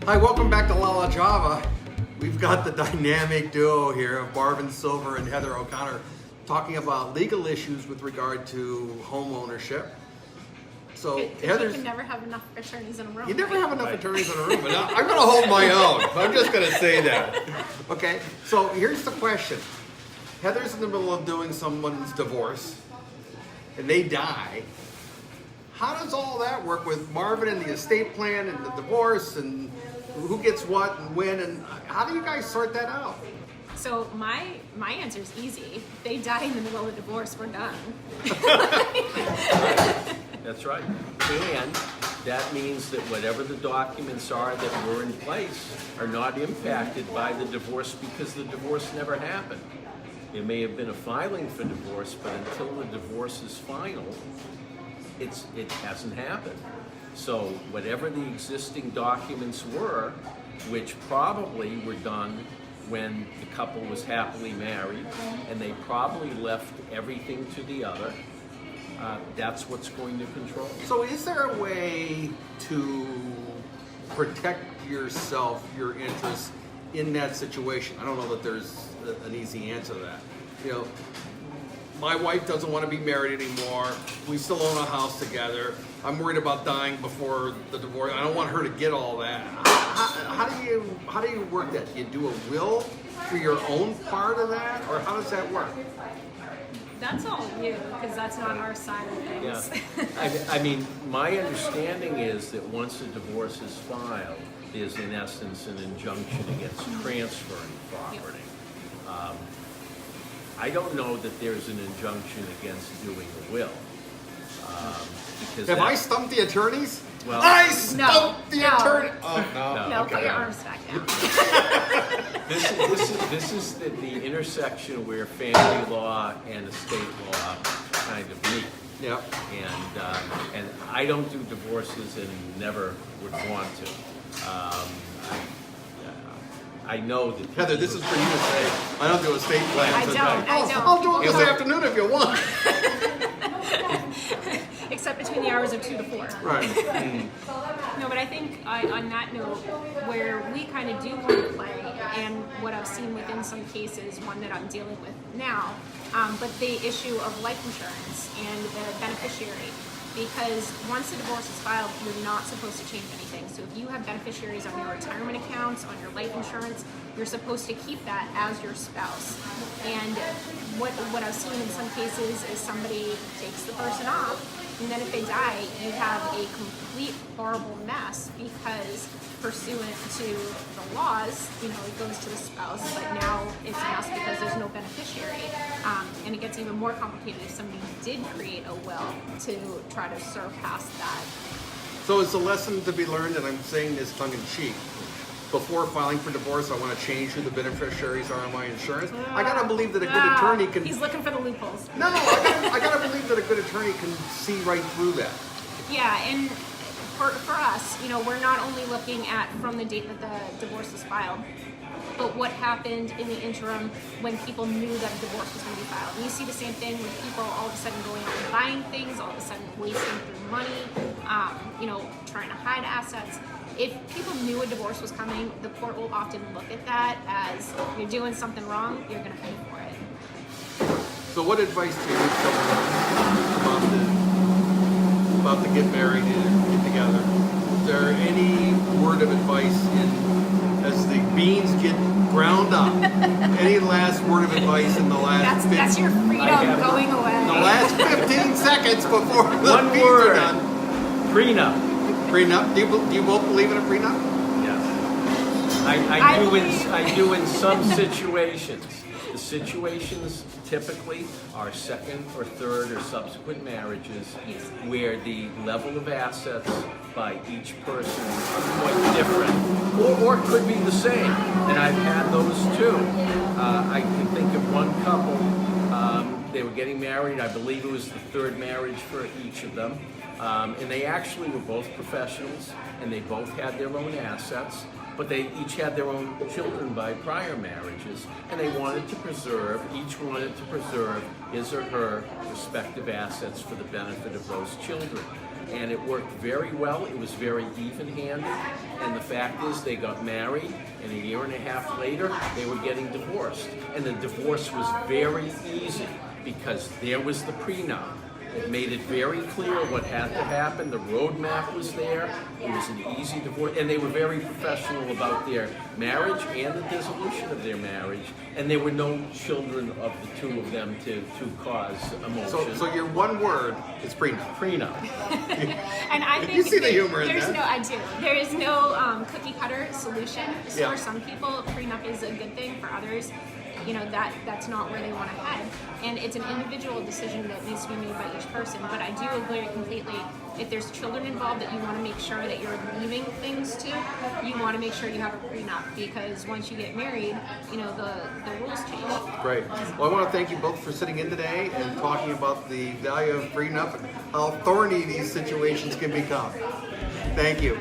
Hi, welcome back to La Java. We've got the dynamic duo here of Marvin Silver and Heather O'Connor talking about legal issues with regard to home ownership. So You can never have enough attorneys in a room. You never have enough attorneys in a room, but I'm going to hold my own. I'm just going to say that. Okay, so here's the question. Heather's in the middle of doing someone's divorce, and they die. How does all that work with Marvin and the estate plan and the divorce and who gets what and when, and how do you guys sort that out? So my answer is easy. If they die in the middle of a divorce, we're done. That's right. And that means that whatever the documents are that were in place are not impacted by the divorce because the divorce never happened. There may have been a filing for divorce, but until the divorce is final, it hasn't happened. So whatever the existing documents were, which probably were done when the couple was happily married, and they probably left everything to the other, that's what's going to control. So is there a way to protect yourself, your interests in that situation? I don't know that there's an easy answer to that. You know, my wife doesn't want to be married anymore. We still own a house together. I'm worried about dying before the divorce. I don't want her to get all that. How do you work that? Do you do a will for your own part of that, or how does that work? That's all you, because that's not our side of things. Yeah. I mean, my understanding is that once a divorce is filed, there's in essence an injunction against transferring property. I don't know that there's an injunction against doing a will. Have I stumped the attorneys? Well, I stumped the attorney. Oh no! No, Okay. put your arms back down. This is the intersection where family law and estate law kind of meet. Yeah. And I don't do divorces and never would want to. I know that Heather, this is for you to say. I don't do estate plans. I don't. I'll do it this afternoon if you want. Except between the hours of 2 to 4. Right. No, but I think on that note, where we kind of do want to play, and what I've seen within some cases, one that I'm dealing with now, but the issue of life insurance and the beneficiary. Because once the divorce is filed, you're not supposed to change anything. So if you have beneficiaries on your retirement accounts, on your life insurance, you're supposed to keep that as your spouse. And what I've seen in some cases is somebody takes the person off, and then if they die, you have a complete horrible mess because pursuant to the laws, you know, it goes to the spouse, but now it's a mess because there's no beneficiary. And it gets even more complicated if somebody did create a will to try to surpass that. So it's a lesson to be learned, and I'm saying this tongue in cheek. Before filing for divorce, I want to change who the beneficiaries are on my insurance. I gotta believe that a good attorney can. He's looking for the loopholes. No, I gotta believe that a good attorney can see right through that. Yeah, and for us, you know, we're not only looking at from the date that the divorce is filed, but what happened in the interim when people knew that a divorce was going to be filed. And you see the same thing with people all of a sudden going out and buying things, all of a sudden wasting through money, you know, trying to hide assets. If people knew a divorce was coming, the court will often look at that as you're doing something wrong, you're going to pay for it. So what advice do you give someone about to get married and get together? Is there any word of advice as the beans get ground up? Any last word of advice in the last? That's your freedom going away. The last 15 seconds before the one beans word. are done. Prenup. Prenup? Do you both believe in a prenup? Yes. I do in some situations. The situations typically are second or third or subsequent marriages where the level of assets by each person are quite different, or could be the same. And I've had those too. I can think of one couple, they were getting married, I believe it was the third marriage for each of them. And they actually were both professionals, and they both had their own assets. but they each had their own children by prior marriages, and they wanted to preserve, each wanted to preserve his or her respective assets for the benefit of those children. And it worked very well. It was very even-handed. And the fact is, they got married, and a year and a half later, they were getting divorced. And the divorce was very easy because there was the prenup. It made it very clear what had to happen. The roadmap was there. It was an easy divorce. And they were very professional about their marriage and the dissolution of their marriage. And there were no children of the two of them to cause emotion. So your one word is prenup. Prenup. And I think You see the humor in there's that. no, I do. There is no cookie cutter solution. So Yeah. for some people, prenup is a good thing. For others, you know, that's not where they want to head. And it's an individual decision that needs to be made by each person. But I do agree completely. If there's children involved that you want to make sure that you're leaving things to, you want to make sure you have a prenup, because once you get married, you know, the rules change. Great. Well, I want to thank you both for sitting in today and talking about the value of prenup and how thorny these situations can become. Thank you.